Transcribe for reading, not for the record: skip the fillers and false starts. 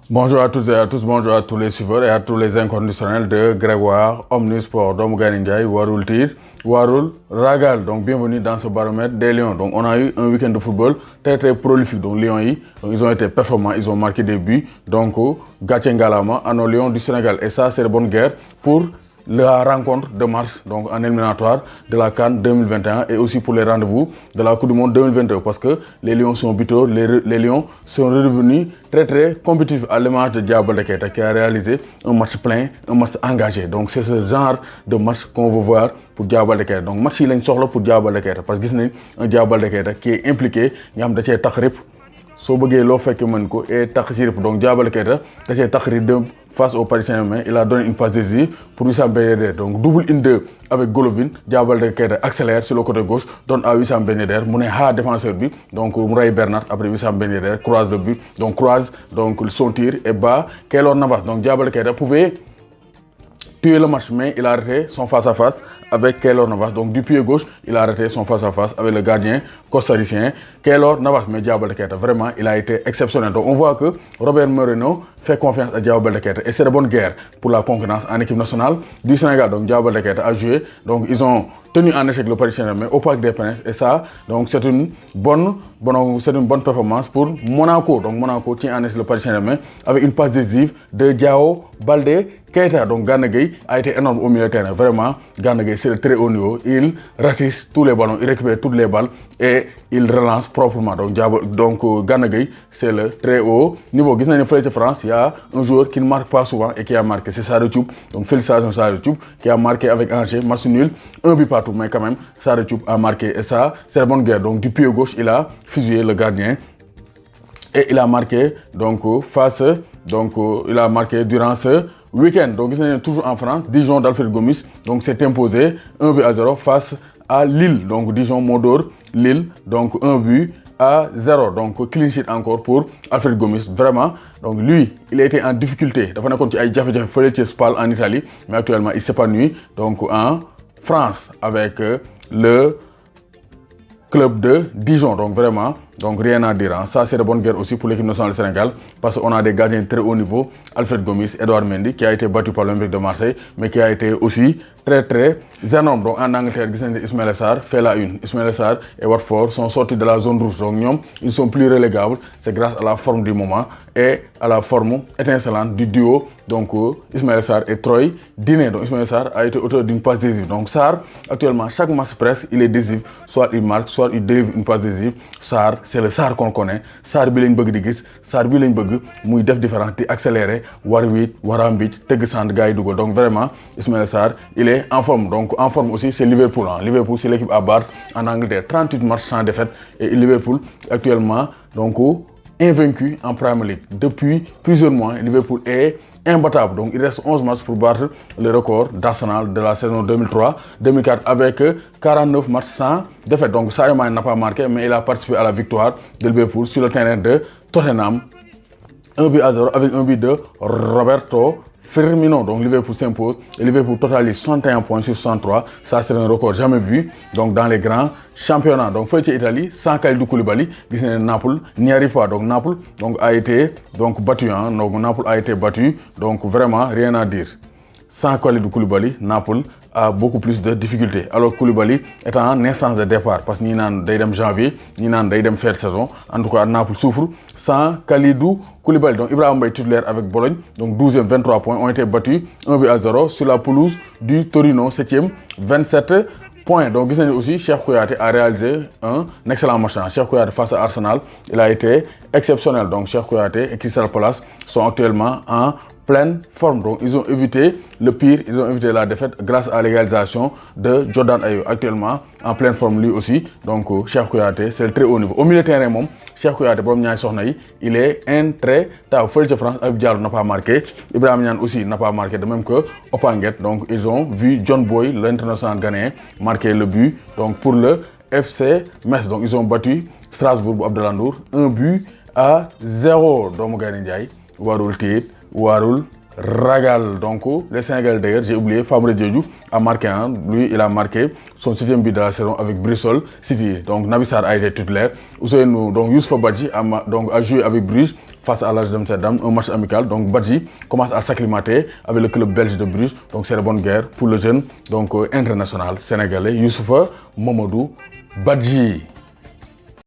Bonjour à toutes et à tous, bonjour à tous les suiveurs et à tous les inconditionnels de Grégoire, Omnisport, Domgani Ndiaye, Warul Tir, Warul Ragal. Donc bienvenue dans ce baromètre des Lions. Donc on a eu un week-end de football très prolifique. Donc Lions, ils ont été performants, ils ont marqué des buts. Donc Gatien Galama à nos Lions du Sénégal. Et ça c'est de bonne guerre pour la rencontre de mars, donc en éliminatoire de la CAN 2021 et aussi pour les rendez-vous de la Coupe du Monde 2022 parce que les Lions sont buteurs, les Lions sont revenus très compétitifs à l'image de Diao Keita qui a réalisé un match plein, un match engagé. Donc c'est ce genre de match qu'on veut voir pour Diao Keita. Donc match il est sort pour Diao Keita parce que c'est un Diao Keita qui est impliqué, il y a des takrip, so bëggee loo fekk mën ko et tax ci rip donc Diao Keita da cee taxri dem face au Paris Saint-Germain, il a donné une passe décisive pour Wissam Ben Yedder. Donc double in 2 avec Golovin, Diao Keita accélère sur le côté gauche, donne à Wissam Ben Yedder, mu ne défenseur but, donc Mouraï Bernat après Wissam Ben Yedder croise le but, donc croise donc son tir et bat Keylor Navas. Donc Diao Keita pouvait tuer le match, mais il a arrêté son face-à-face avec Keylor Navas. Donc du pied gauche, il a arrêté son face-à-face avec le gardien costaricien Keylor Navas. Mais Diao Keita, vraiment, il a été exceptionnel. Donc on voit que Robert Moreno fait confiance à Diao Keita. Et c'est de bonne guerre pour la concurrence en équipe nationale du Sénégal. Donc Diao Keita a joué. Donc ils ont tenu en échec le Paris Saint-Germain au Parc des Princes. Et ça, donc c'est une bonne performance pour Monaco. Donc Monaco tient en échec le Paris Saint-Germain avec une passe décisive de Diao Keita. Donc Gana Gueye a été énorme au milieu de terrain. Vraiment, Gana Gueye c'est de très haut niveau. Il ratisse tous les ballons, il récupère toutes les balles et il relance proprement. Donc Gana Gueye c'est le très haut niveau. Vous voyez, en France, il y a un joueur qui ne marque pas souvent et qui a marqué. C'est Sarr Thioub. Donc félicitations Sarr Thioub qui a marqué avec Angers. Match nul, un but partout. Mais quand même, Sarr Thioub a marqué. Et ça, c'est la bonne guerre. Donc du pied gauche, il a fusillé le gardien. Et il a marqué donc il a marqué durant ce week-end. Donc ils sont toujours en France. Dijon d'Alfred Gomis donc s'est imposé 1-0 face à Lille. Donc Dijon Modor Lille donc 1-0. Donc clean sheet encore pour Alfred Gomis. Vraiment. Donc lui, il a été en difficulté. Il a fait Spal en Italie, mais actuellement il s'épanouit donc en France avec le club de Dijon. Donc vraiment, donc rien à dire. Ça c'est de bonne guerre aussi pour l'équipe nationale du Sénégal parce qu'on a des gardiens de très haut niveau. Alfred Gomis, Edouard Mendy qui a été battu par l'Olympique de Marseille mais qui a été aussi très énorme. Donc en Angleterre, Ismaïla Sarr fait la une. Ismaïla Sarr et Watford sont sortis de la zone rouge. Donc ils sont plus relégables. C'est grâce à la forme du moment et à la forme étincelante du duo. Donc Ismaïla Sarr et Troy Deeney. Donc Ismaïla Sarr a été auteur d'une passe décisive. Donc Sarr, actuellement, chaque match presque, il est décisif. Soit il marque, soit il délivre une passe décisive. Sarr, c'est le Sarr qu'on connaît. Sarr bi lañ bëgg di gis. Sarr bi lañ bëgg muy def différent, di accélérer, war wiit, warambit, tëgg sand gars yi dugal. Donc vraiment, Ismaïla Sarr, il est en forme. Donc en forme aussi, c'est Liverpool. Liverpool, c'est l'équipe à battre en Angleterre. 38 matchs sans défaite. Et Liverpool, actuellement, donc invaincu en Premier League. Depuis plusieurs mois, Liverpool est imbattable. Donc il reste 11 matchs pour battre le record d'Arsenal de la saison 2003-2004 avec 49 matchs sans défaite. Donc Sadio Mané n'a pas marqué, mais il a participé à la victoire de Liverpool sur le terrain de Tottenham. 1-0 avec un but de Roberto Firmino. Donc Liverpool s'impose et Liverpool totalise 61 points sur 103. Ça c'est un record jamais vu donc dans les grands championnats. Donc feuille Italie sans Kalidou Koulibaly, Naples n'y arrive pas. Donc Naples a été battu. Donc Naples a été battu. Donc vraiment rien à dire. Sans Kalidou Koulibaly, Naples a beaucoup plus de difficultés. Alors Koulibaly est en instance de départ parce que ni nan daydem janvier, ni nan daydem fin de saison. En tout cas, Naples souffre sans Kalidou Koulibaly. Donc Ibrahima Mbaye titulaire avec Bologne, donc 12e 23 points, ont été battus 1-0 sur la pelouse du Torino, 7e 27 points. Donc vous aussi, Cheikh Kouyaté a réalisé un excellent match. Cheikh Kouyaté face à Arsenal, il a été exceptionnel. Donc Cheikh Kouyaté et Crystal Palace sont actuellement en pleine forme. Donc ils ont évité le pire, ils ont évité la défaite grâce à l'égalisation de Jordan Ayew. Actuellement en pleine forme lui aussi. Donc Cheikh Kouyaté c'est le très haut niveau. Au milieu de terrain Cheikh Kouyaté il est intraitable. Feuille de France, Habib Diallo n'a pas marqué. Ibrahima Niane aussi n'a pas marqué, de même que Opanguet. Donc ils ont vu John Boy, l'international ghanéen, marquer le but donc pour le FC Metz. Donc ils ont battu Strasbourg Abdelandour 1-0. Donc Domgani Ndiaye, Warul Tir, Warul Ragal. Donc les Sénégalais d'ailleurs, j'ai oublié, Famara Diédhiou a marqué un. Lui, il a marqué son 7e but de la saison avec Bristol City. Donc Naby Sarr a été titulaire. Donc Youssoupha Badji a joué avec Bruges face à l'AS d'Amsterdam, un match amical. Donc Badji commence à s'acclimater avec le club belge de Bruges. Donc c'est la bonne guerre pour le jeune donc international sénégalais Youssoupha Mamadou Badji.